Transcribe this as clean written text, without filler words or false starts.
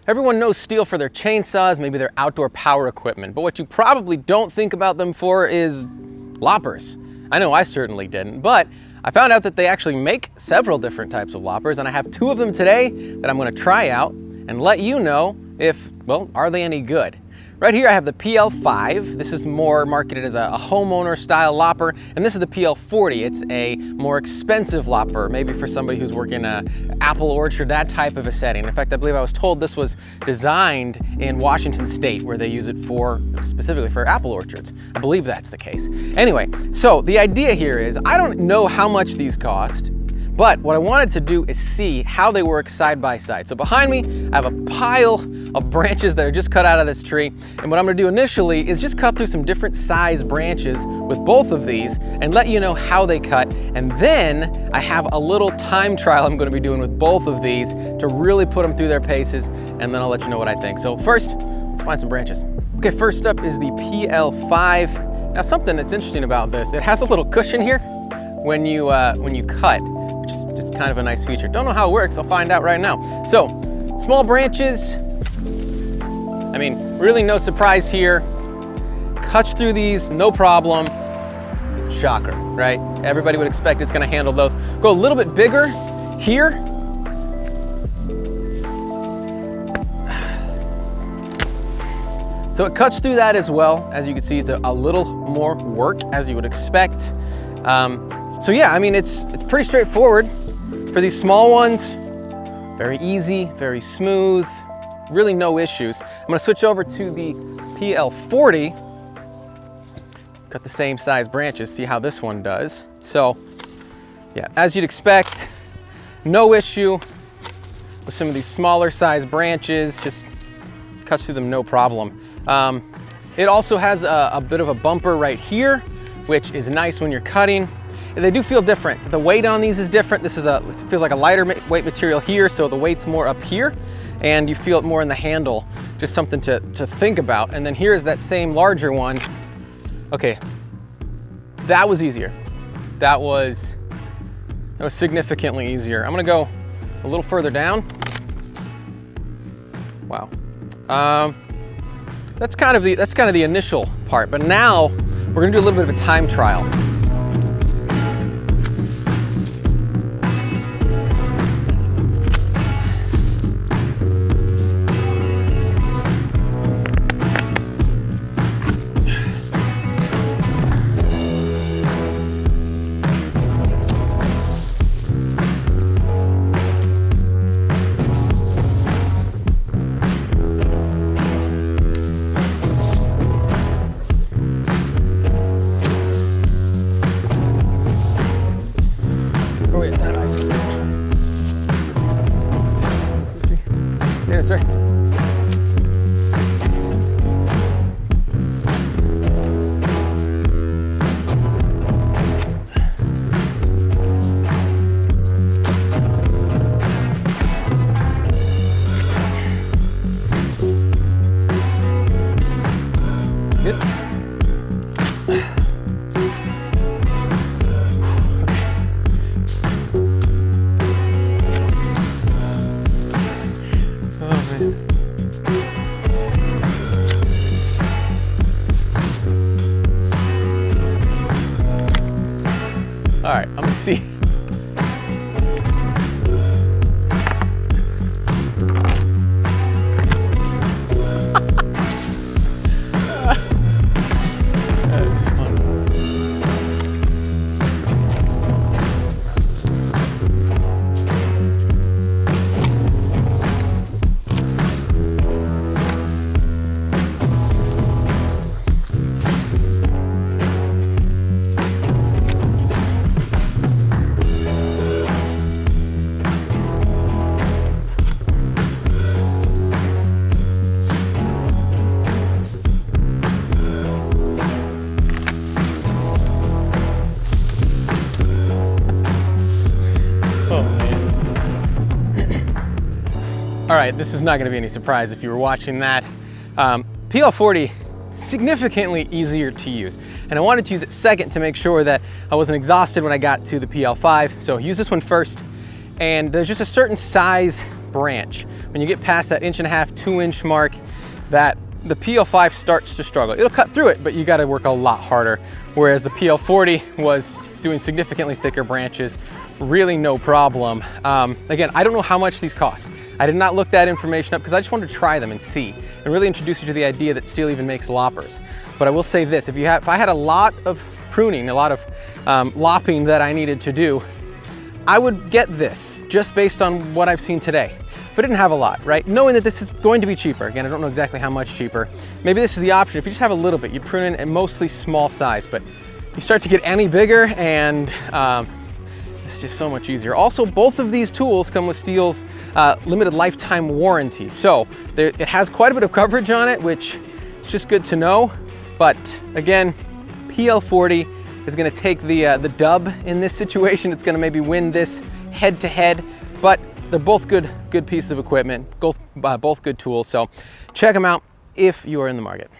Everyone knows STIHL for their chainsaws, maybe their outdoor power equipment, but what you probably don't think about them for is loppers. I know I certainly didn't, but I found out that they actually make several different types of loppers, and I have 2 of them today that I'm gonna try out and let you know if, well, are they any good? Right here I have the PL5. This is more marketed as a homeowner style lopper, and this is the PL40. It's a more expensive lopper, maybe for somebody who's working an apple orchard, that type of a setting. In fact, I believe I was told this was designed in Washington State, where they use it specifically for apple orchards. I believe that's the case. Anyway, so the idea here is, I don't know how much these cost, but what I wanted to do is see how they work side by side. So behind me, I have a pile of branches that are just cut out of this tree. And what I'm gonna do initially is just cut through some different size branches with both of these and let you know how they cut. And then I have a little time trial I'm gonna be doing with both of these to really put them through their paces, and then I'll let you know what I think. So first, let's find some branches. Okay, first up is the PL5. Now something that's interesting about this, it has a little cushion here when you cut, which is just kind of a nice feature. Don't know how it works, I'll find out right now. So, small branches, I mean, really no surprise here. Cuts through these, no problem. Shocker, right? Everybody would expect it's gonna handle those. Go a little bit bigger here. So it cuts through that as well. As you can see, it's a little more work, as you would expect. So yeah, I mean, it's pretty straightforward. For these small ones, very easy, very smooth, really no issues. I'm gonna switch over to the PL40. Got the same size branches, see how this one does. So yeah, as you'd expect, no issue with some of these smaller size branches, just cuts through them no problem. It also has a bit of a bumper right here, which is nice when you're cutting. They do feel different. The weight on these is different. This is it feels like a lighter weight material here, so the weight's more up here, and you feel it more in the handle. Just something to think about. And then here's that same larger one. Okay, that was easier. That was significantly easier. I'm gonna go a little further down. Wow. That's kind of the initial part, but now we're gonna do a little bit of a time trial. Minutes, right? Good. All right, I'm gonna see. That is fun. All right, this is not gonna be any surprise if you were watching that. PL40, significantly easier to use. And I wanted to use it second to make sure that I wasn't exhausted when I got to the PL5. So use this one first. And there's just a certain size branch. When you get past that 1.5 to 2 inch mark, that the PL5 starts to struggle. It'll cut through it, but you got to work a lot harder. Whereas the PL40 was doing significantly thicker branches, really no problem. Again, I don't know how much these cost. I did not look that information up because I just wanted to try them and see, and really introduce you to the idea that STIHL even makes loppers. But I will say this, if I had a lot of pruning, a lot of lopping that I needed to do, I would get this just based on what I've seen today. If I didn't have a lot, right? Knowing that this is going to be cheaper. Again, I don't know exactly how much cheaper. Maybe this is the option. If you just have a little bit, you prune in at mostly small size, but you start to get any bigger and it's just so much easier. Also, both of these tools come with STIHL's limited lifetime warranty. So it has quite a bit of coverage on it, which is just good to know. But again, PL40 is gonna take the dub in this situation. It's gonna maybe win this head to head, but they're both good pieces of equipment, both good tools. So check them out if you are in the market.